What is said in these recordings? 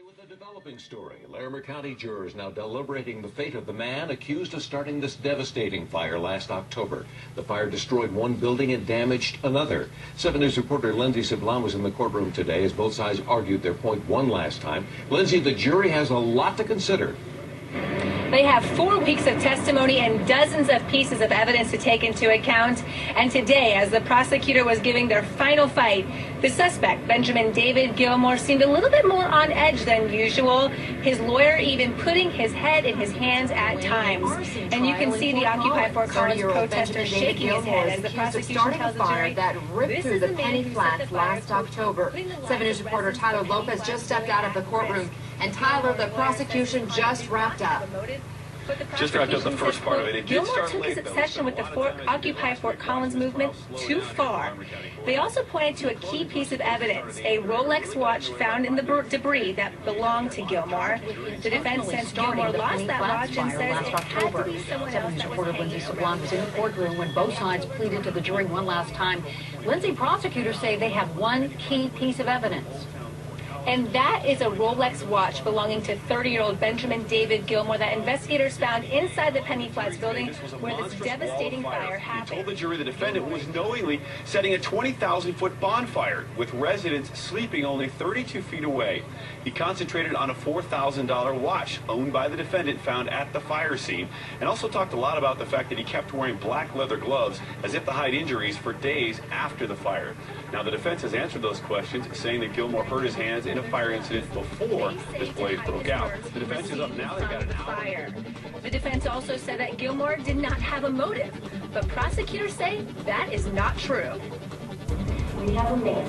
With a developing story, Larimer County jurors now deliberating the fate of the man accused of starting this devastating fire last October. The fire destroyed one building and damaged another. 7 News reporter Lindsay Sablan was in the courtroom today as both sides argued their point one last time. Lindsay, the jury has a lot to consider. They have 4 weeks of testimony and dozens of pieces of evidence to take into account. And today, as the prosecutor was giving their final fight, the suspect, Benjamin David Gilmore, seemed a little bit more on edge than usual. His lawyer even putting his head in his hands at times. And you can see the Occupy Fort Collins protester shaking his head as the prosecution tells the jury that ripped through the penny flats last October. 7 News reporter Tyler Lopez just stepped out of the courtroom. And Tyler, the prosecution just wrapped up. Just wrapped up the first part of it. It did Gilmore start took late, his though, obsession with the Occupy Fort Collins movement too far. They also pointed to a key piece of evidence, a Rolex watch found in the debris that belonged to Gilmore. The defense says Gilmore lost that watch and says it had to be someone else that was hanging Lindsay Sablan was in the courtroom when both sides pleaded to the jury one last time. Lindsay, prosecutors say they have one key piece of evidence. And that is a Rolex watch belonging to 30-year-old Benjamin David Gilmore that investigators found inside the Penny Flats building where this devastating fire happened. He told the jury the defendant was knowingly setting a 20,000-foot bonfire with residents sleeping only 32 feet away. He concentrated on a $4,000 watch owned by the defendant found at the fire scene, and also talked a lot about the fact that he kept wearing black leather gloves as if to hide injuries for days after the fire. Now, the defense has answered those questions, saying that Gilmore hurt his hands in a fire incident before this blaze broke out. The defense is up now. They've got an hour. The defense also said that Gilmore did not have a motive, but prosecutors say that is not true. We have a man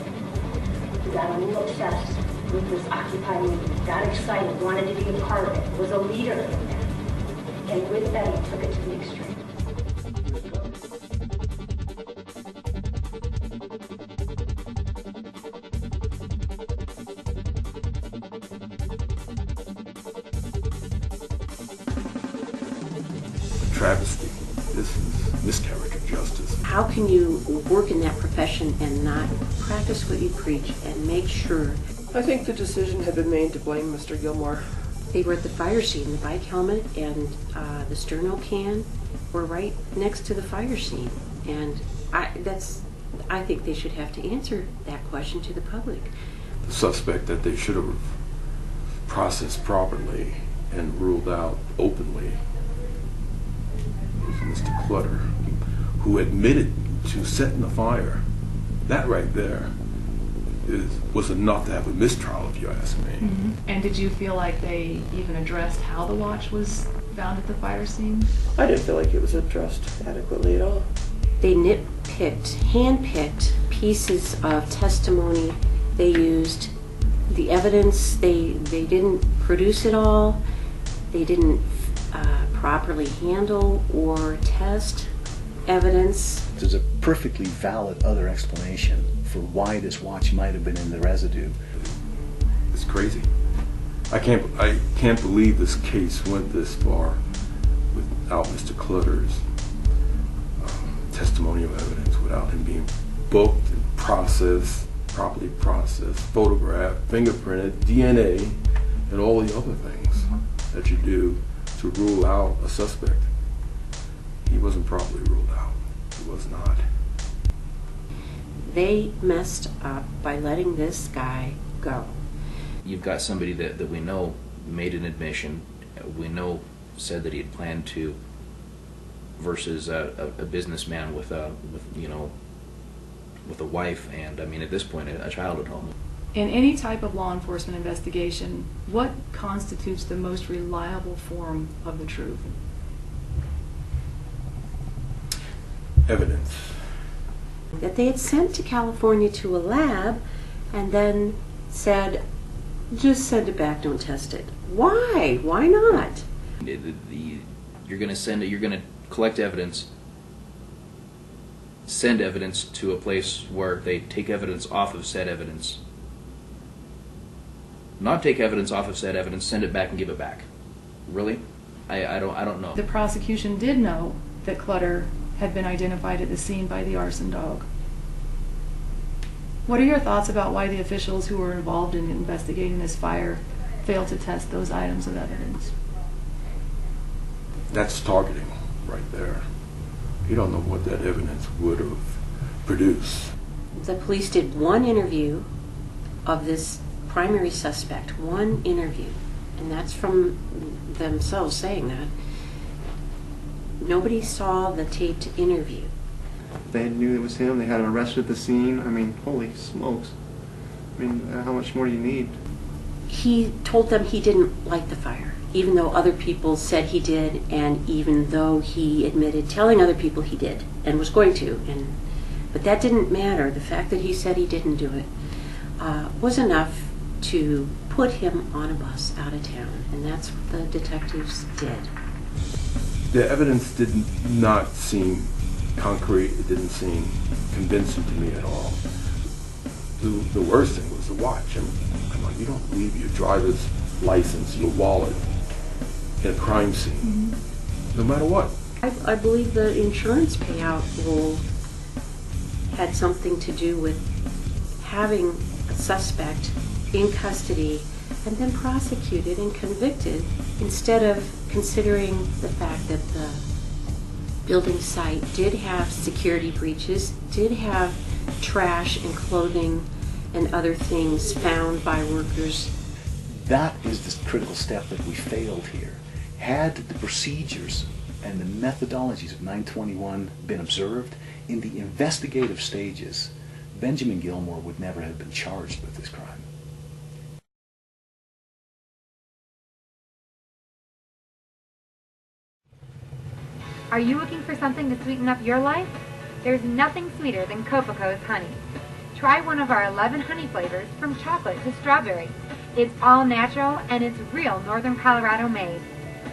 who got a little obsessed with this Occupy movement, got excited, wanted to be a part of it, was a leader in that, and with that he took it to the extreme. Travesty. This is miscarriage of justice. How can you work in that profession and not practice what you preach and make sure? I think the decision had been made to blame Mr. Gilmore. They were at the fire scene. The bike helmet and the sterno can were right next to the fire scene, and I think they should have to answer that question to the public. The suspect that they should have processed properly and ruled out openly was Mr. Clutter, who admitted to setting the fire. That right there was enough to have a mistrial, if you ask me. Mm-hmm. And did you feel like they even addressed how the watch was found at the fire scene? I didn't feel like it was addressed adequately at all. They handpicked pieces of testimony. They used the evidence. They didn't produce it all. They didn't properly handle or test evidence. There's a perfectly valid other explanation for why this watch might have been in the residue. It's crazy. I can't believe this case went this far without Mr. Clutter's testimonial evidence, without him being booked and processed, properly processed, photographed, fingerprinted, DNA, and all the other things that you do to rule out a suspect. He wasn't properly ruled out. He was not. They messed up by letting this guy go. You've got somebody that we know made an admission, we know said that he had planned to, versus a businessman with a wife and, I mean, at this point, a child at home. In any type of law enforcement investigation, what constitutes the most reliable form of the truth? Evidence. That they had sent to California to a lab and then said, just send it back, don't test it. Why? Why not? You're going to collect evidence, send evidence to a place where they take evidence off of said evidence, not take evidence off of said evidence, send it back and give it back. Really? I don't know. The prosecution did know that Clutter had been identified at the scene by the arson dog. What are your thoughts about why the officials who were involved in investigating this fire failed to test those items of evidence. That's targeting right there. You don't know what that evidence would have produced. The police did one interview of this primary suspect, one interview, and that's from themselves saying that. Nobody saw the taped interview. They knew it was him. They had him arrested at the scene. I mean, holy smokes. I mean, how much more do you need? He told them he didn't light the fire, even though other people said he did, and even though he admitted telling other people he did and was going to. But that didn't matter. The fact that he said he didn't do it was enough to put him on a bus out of town, and that's what the detectives did. The evidence did not seem concrete. It didn't seem convincing to me at all. The worst thing was the watch. I mean, come on, you don't leave your driver's license, your wallet in a crime scene, no matter what. I believe the insurance payout rule had something to do with having a suspect in custody and then prosecuted and convicted instead of considering the fact that the building site did have security breaches, did have trash and clothing and other things found by workers. That is the critical step that we failed here. Had the procedures and the methodologies of 921 been observed in the investigative stages, Benjamin Gilmore would never have been charged with this crime. Are you looking for something to sweeten up your life? There's nothing sweeter than Copaco's honey. Try one of our 11 honey flavors from chocolate to strawberry. It's all natural and it's real Northern Colorado made.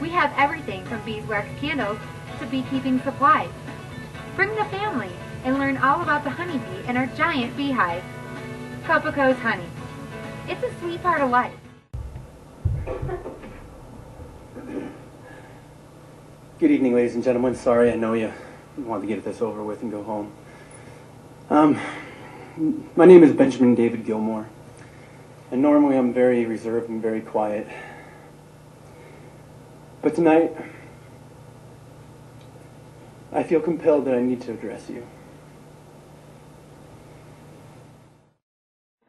We have everything from beeswax candles to beekeeping supplies. Bring the family and learn all about the honeybee and our giant beehive. Copaco's honey. It's a sweet part of life. Good evening, ladies and gentlemen. Sorry, I know you want to get this over with and go home. My name is Benjamin David Gilmore, and normally I'm very reserved and very quiet. But tonight, I feel compelled that I need to address you.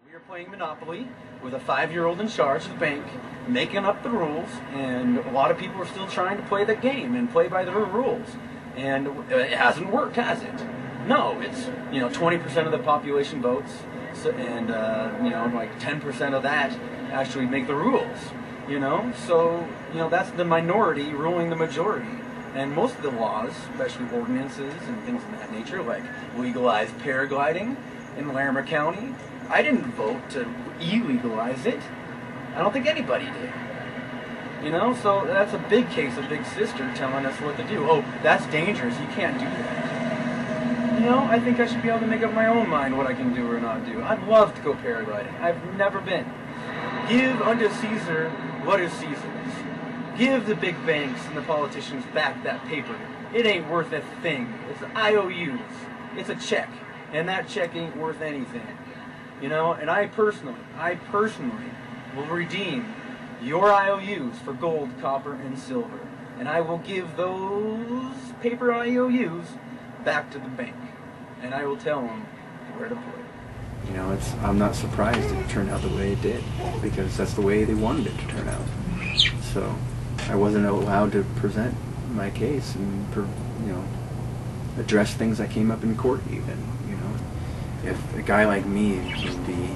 We are playing Monopoly with a 5-year-old in charge of the bank, making up the rules, and a lot of people are still trying to play the game and play by their rules. And it hasn't worked, has it? No, it's, 20% of the population votes, so, and, like 10% of that actually make the rules, So, that's the minority ruling the majority. And most of the laws, especially ordinances and things of that nature, like legalize paragliding in Larimer County, I didn't vote to illegalize it. I don't think anybody did. So that's a big case of Big Sister telling us what to do. Oh, that's dangerous. You can't do that. I think I should be able to make up my own mind what I can do or not do. I'd love to go paragliding. I've never been. Give unto Caesar what is Caesar's. Give the big banks and the politicians back that paper. It ain't worth a thing. It's IOUs. It's a check. And that check ain't worth anything. And I personally will redeem your IOUs for gold, copper, and silver. And I will give those paper IOUs back to the bank. And I will tell them where to put it. I'm not surprised it turned out the way it did, because that's the way they wanted it to turn out. So I wasn't allowed to present my case and, address things that came up in court even, If a guy like me would be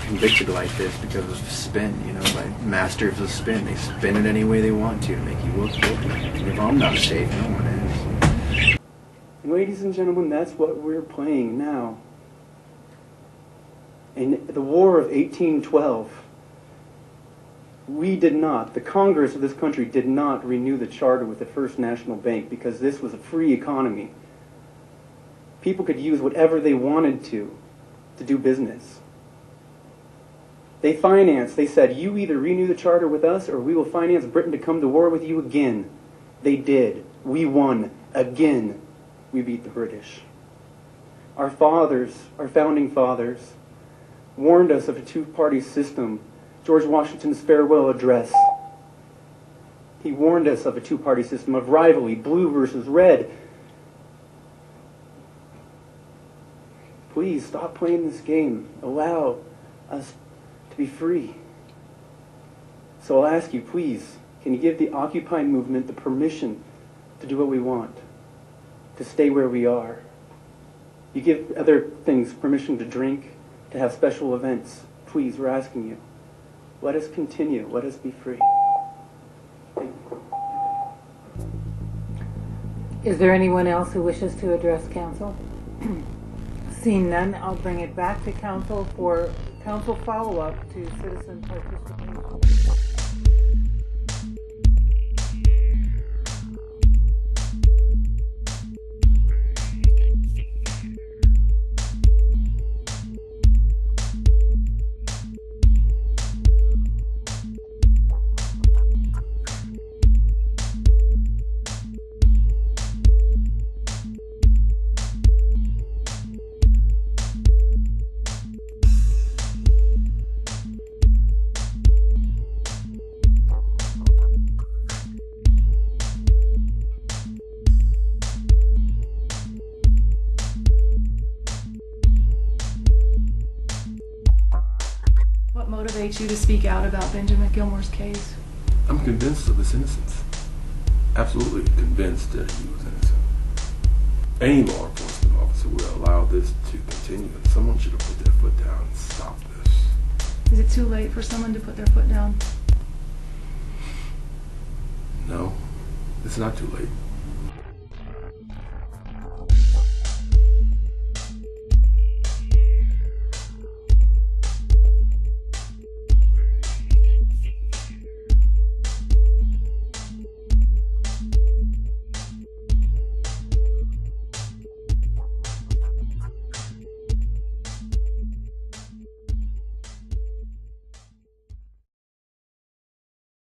convicted like this because of spin, by masters of spin, they spin it any way they want to make you look guilty. If I'm not safe, no one is. And ladies and gentlemen, that's what we're playing now. In the War of 1812, the Congress of this country did not renew the charter with the First National Bank because this was a free economy. People could use whatever they wanted to do business. They said, you either renew the charter with us or we will finance Britain to come to war with you again. They did. We won. Again, we beat the British. Our founding fathers, warned us of a two-party system George Washington's farewell address. He warned us of a two-party system of rivalry, blue versus red. Please stop playing this game. Allow us to be free. So I'll ask you, please, can you give the Occupy movement the permission to do what we want, to stay where we are? You give other things permission to drink, to have special events. Please, we're asking you. Let us continue. Let us be free. Thank you. Is there anyone else who wishes to address council? Seeing none, I'll bring it back to council for council follow-up to citizen participation. Motivates you to speak out about Benjamin Gilmore's case? I'm convinced of his innocence. Absolutely convinced that he was innocent. Any law enforcement officer would allow this to continue, and someone should have put their foot down and stopped this. Is it too late for someone to put their foot down? No, it's not too late.